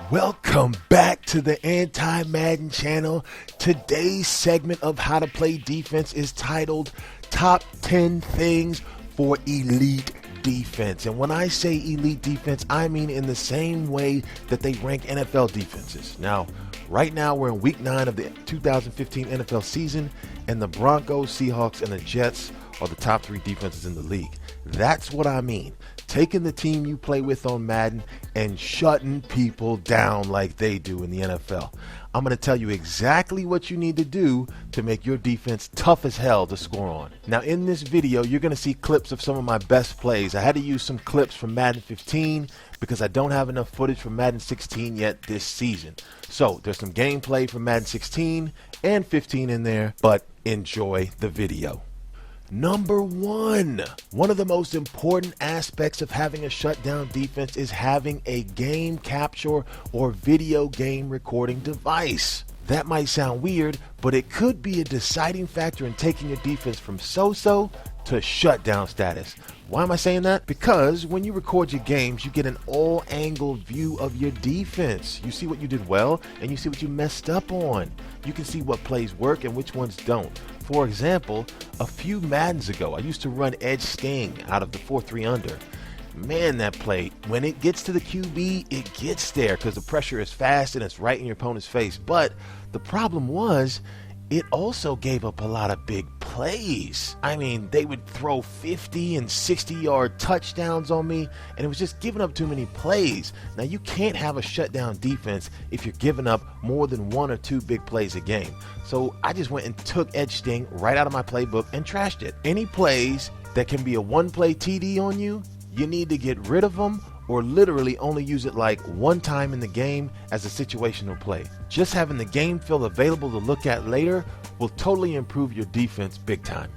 Welcome back to the Anti-Madden channel. Today's segment of How to Play Defense is titled Top 10 Things for Elite Defense. And when I say elite defense, I mean in the same way that they rank NFL defenses. Now, right now we're in week 9 of the 2015 NFL season, and the Broncos, Seahawks, and the Jets are the top 3 defenses in the league. That's what I mean. Taking the team you play with on Madden and shutting people down like they do in the NFL. I'm going to tell you exactly what you need to do to make your defense tough as hell to score on. Now in this video, you're going to see clips of some of my best plays. I had to use some clips from Madden 15 because I don't have enough footage from Madden 16 yet this season. So there's some gameplay from Madden 16 and 15 in there, but enjoy the video. Number 1, one of the most important aspects of having a shutdown defense is having a game capture or video game recording device. That might sound weird, but it could be a deciding factor in taking your defense from so-so to shutdown status. Why am I saying that? Because when you record your games, you get an all-angle view of your defense. You see what you did well, and you see what you messed up on. You can see what plays work and which ones don't. For example, a few Maddens ago, I used to run edge sting out of the 4-3 under. Man, that play, when it gets to the QB, it gets there because the pressure is fast and it's right in your opponent's face. But the problem was, it also gave up a lot of big plays. I mean, they would throw 50 and 60-yard touchdowns on me, and it was just giving up too many plays. Now, you can't have a shutdown defense if you're giving up more than 1 or 2 big plays a game. So I just went and took edge sting right out of my playbook and trashed it. Any plays that can be a 1-play TD on you, you need to get rid of them or literally only use it like 1 time in the game as a situational play. Just having the game film available to look at later will totally improve your defense big time.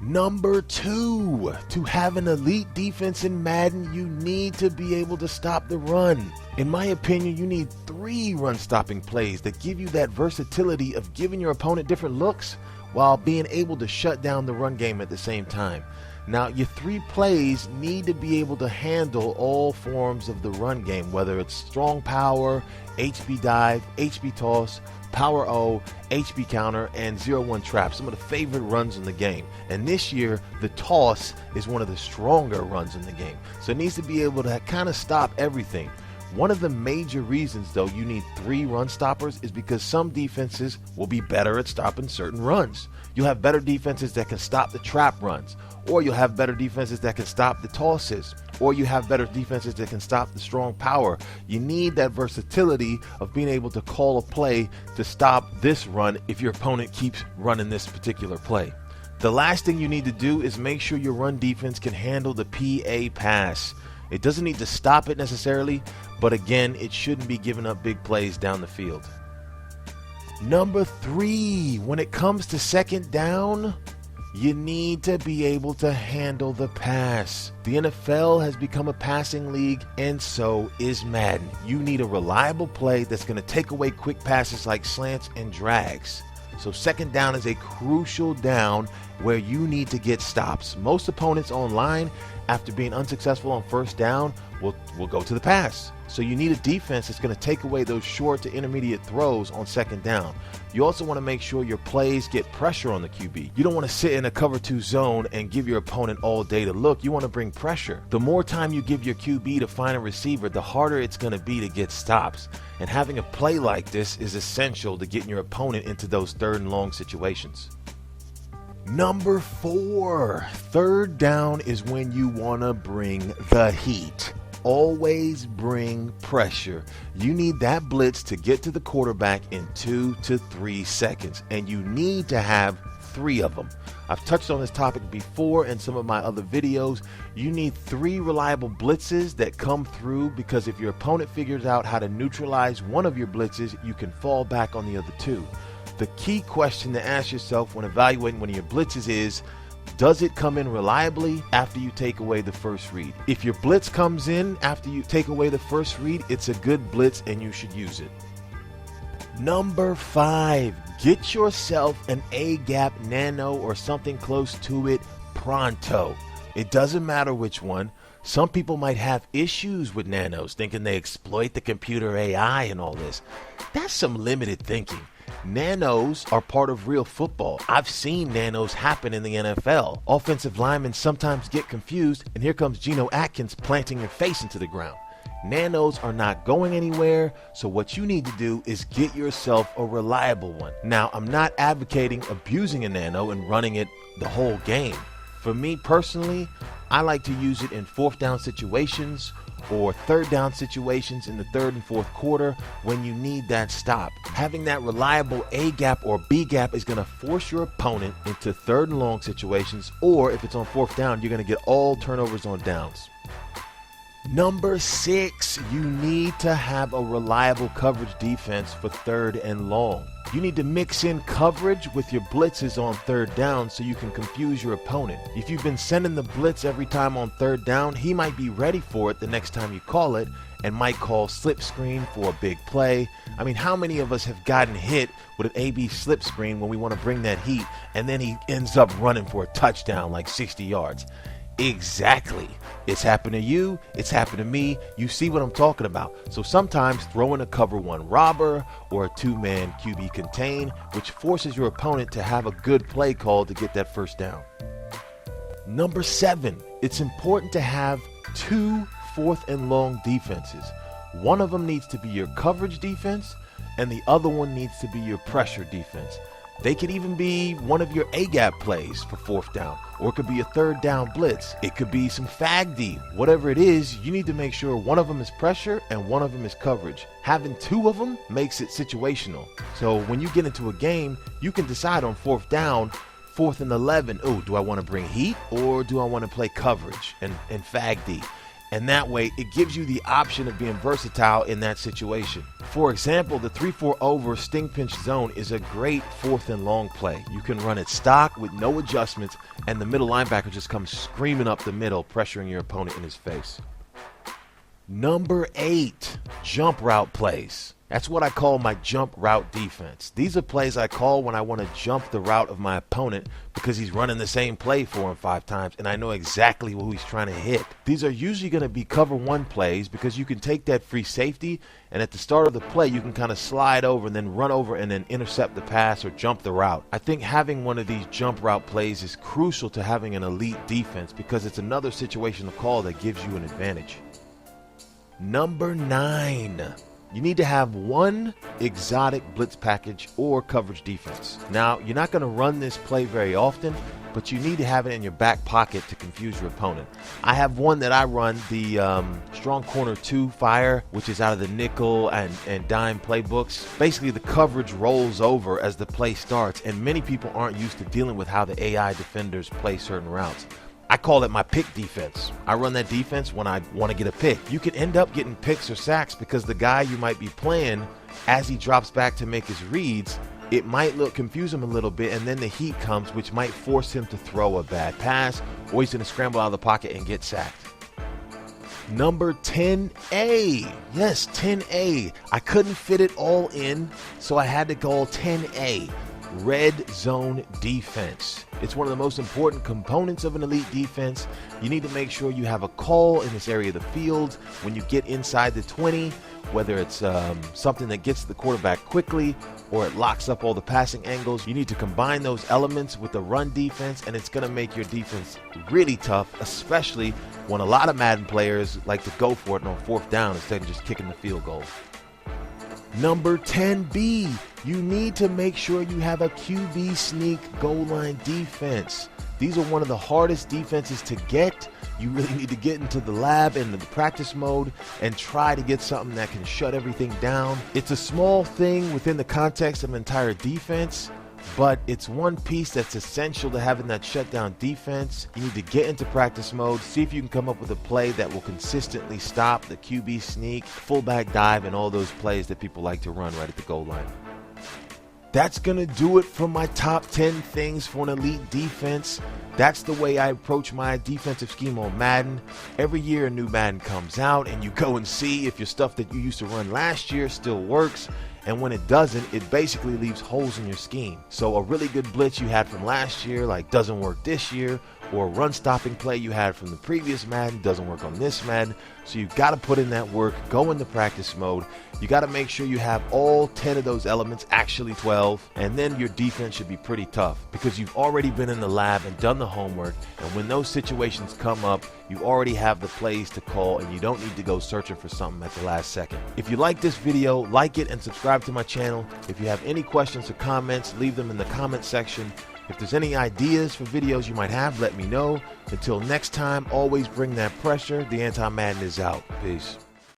Number 2, to have an elite defense in Madden, you need to be able to stop the run. In my opinion, you need 3 run-stopping plays that give you that versatility of giving your opponent different looks while being able to shut down the run game at the same time. Now, your 3 plays need to be able to handle all forms of the run game, whether it's strong power, HB dive, HB toss, power O, HB counter, and 0-1 trap, some of the favorite runs in the game. And this year, the toss is one of the stronger runs in the game. So it needs to be able to kind of stop everything. One of the major reasons, though, you need 3 run stoppers is because some defenses will be better at stopping certain runs. You'll have better defenses that can stop the trap runs, or you'll have better defenses that can stop the tosses, or you have better defenses that can stop the strong power. You need that versatility of being able to call a play to stop this run if your opponent keeps running this particular play. The last thing you need to do is make sure your run defense can handle the PA pass. It doesn't need to stop it necessarily, but again, it shouldn't be giving up big plays down the field. Number 3, when it comes to second down, you need to be able to handle the pass. The NFL has become a passing league, and so is Madden. You need a reliable play that's going to take away quick passes like slants and drags. So second down is a crucial down where you need to get stops. Most opponents online, after being unsuccessful on first down, will go to the pass. So you need a defense that's going to take away those short to intermediate throws on second down. You also want to make sure your plays get pressure on the QB. You don't want to sit in a cover 2 zone and give your opponent all day to look. You want to bring pressure. The more time you give your QB to find a receiver, the harder it's going to be to get stops. And having a play like this is essential to getting your opponent into those 3rd and long situations. Number 4, third down is when you want to bring the heat. Always bring pressure. You need that blitz to get to the quarterback in 2 to 3 seconds, and you need to have 3 of them. I've touched on this topic before in some of my other videos. You need 3 reliable blitzes that come through, because if your opponent figures out how to neutralize one of your blitzes, you can fall back on the other 2. The key question to ask yourself when evaluating one of your blitzes is, does it come in reliably after you take away the first read? If your blitz comes in after you take away the first read, it's a good blitz and you should use it. Number 5, get yourself an A-gap Nano or something close to it pronto. It doesn't matter which one. Some people might have issues with nanos, thinking they exploit the computer AI and all this. That's some limited thinking. Nanos are part of real football. I've seen nanos happen in the NFL. Offensive linemen sometimes get confused, and here comes Geno Atkins planting your face into the ground. Nanos are not going anywhere, so what you need to do is get yourself a reliable one. Now, I'm not advocating abusing a nano and running it the whole game. For me personally, I like to use it in fourth down situations or third down situations in the third and fourth quarter when you need that stop. Having that reliable A gap or B gap is going to force your opponent into third and long situations, or if it's on fourth down, you're going to get all turnovers on downs. Number 6, you need to have a reliable coverage defense for third and long. You need to mix in coverage with your blitzes on third down so you can confuse your opponent. If you've been sending the blitz every time on third down, he might be ready for it the next time you call it and might call slip screen for a big play. I mean, how many of us have gotten hit with an AB slip screen when we want to bring that heat and then he ends up running for a touchdown like 60 yards? Exactly. It's happened to you. It's happened to me. You see what I'm talking about. So sometimes throw in a cover one robber or a two-man QB contain, which forces your opponent to have a good play call to get that first down. Number 7, it's important to have 2 fourth and long defenses. One of them needs to be your coverage defense and the other one needs to be your pressure defense. They could even be one of your A-gap plays for fourth down, or it could be a third down blitz. It could be some fag D. Whatever it is, you need to make sure one of them is pressure and one of them is coverage. Having 2 of them makes it situational. So when you get into a game, you can decide on fourth down, 4th and 11, oh, do I want to bring heat or do I want to play coverage and fag D? And that way, it gives you the option of being versatile in that situation. For example, the 3-4 over sting pinch zone is a great fourth and long play. You can run it stock with no adjustments, and the middle linebacker just comes screaming up the middle, pressuring your opponent in his face. Number 8, jump route plays. That's what I call my jump route defense. These are plays I call when I want to jump the route of my opponent because he's running the same play 4 and 5 times and I know exactly who he's trying to hit. These are usually going to be cover one plays because you can take that free safety and at the start of the play you can kind of slide over and then run over and then intercept the pass or jump the route. I think having one of these jump route plays is crucial to having an elite defense because it's another situational call that gives you an advantage. Number 9. You need to have one exotic blitz package or coverage defense. Now, you're not going to run this play very often, but you need to have it in your back pocket to confuse your opponent. I have one that I run, the Strong Corner 2 Fire, which is out of the nickel and dime playbooks. Basically, the coverage rolls over as the play starts, and many people aren't used to dealing with how the AI defenders play certain routes. I call it my pick defense. I run that defense when I want to get a pick. You can end up getting picks or sacks because the guy you might be playing, as he drops back to make his reads, it might confuse him a little bit, and then the heat comes, which might force him to throw a bad pass, or he's going to scramble out of the pocket and get sacked. Number 10A. Yes, 10A. I couldn't fit it all in, so I had to call 10A. Red zone defense. It's one of the most important components of an elite defense. You need to make sure you have a call in this area of the field when you get inside the 20, whether it's something that gets the quarterback quickly or it locks up all the passing angles. You need to combine those elements with the run defense, and it's going to make your defense really tough, especially when a lot of Madden players like to go for it on fourth down instead of just kicking the field goal. Number 10B, you need to make sure you have a QB sneak goal line defense. These are one of the hardest defenses to get. You really need to get into the lab and the practice mode and try to get something that can shut everything down. It's a small thing within the context of an entire defense, but it's one piece that's essential to having that shutdown defense. You need to get into practice mode, see if you can come up with a play that will consistently stop the QB sneak, fullback dive, and all those plays that people like to run right at the goal line. That's going to do it for my top 10 things for an elite defense. That's the way I approach my defensive scheme on Madden. Every year a new Madden comes out and you go and see if your stuff that you used to run last year still works. And when it doesn't, it basically leaves holes in your scheme. So a really good blitz you had from last year doesn't work this year, or run stopping play you had from the previous Madden doesn't work on this Madden. So you've got to put in that work, go into practice mode. You got to make sure you have all 10 of those elements, actually 12, and then your defense should be pretty tough because you've already been in the lab and done the homework, and when those situations come up, you already have the plays to call and you don't need to go searching for something at the last second. If you like this video, like it and subscribe to my channel. If you have any questions or comments, leave them in the comment section. If there's any ideas for videos you might have, let me know. Until next time, always bring that pressure. The Anti-Madden is out. Peace.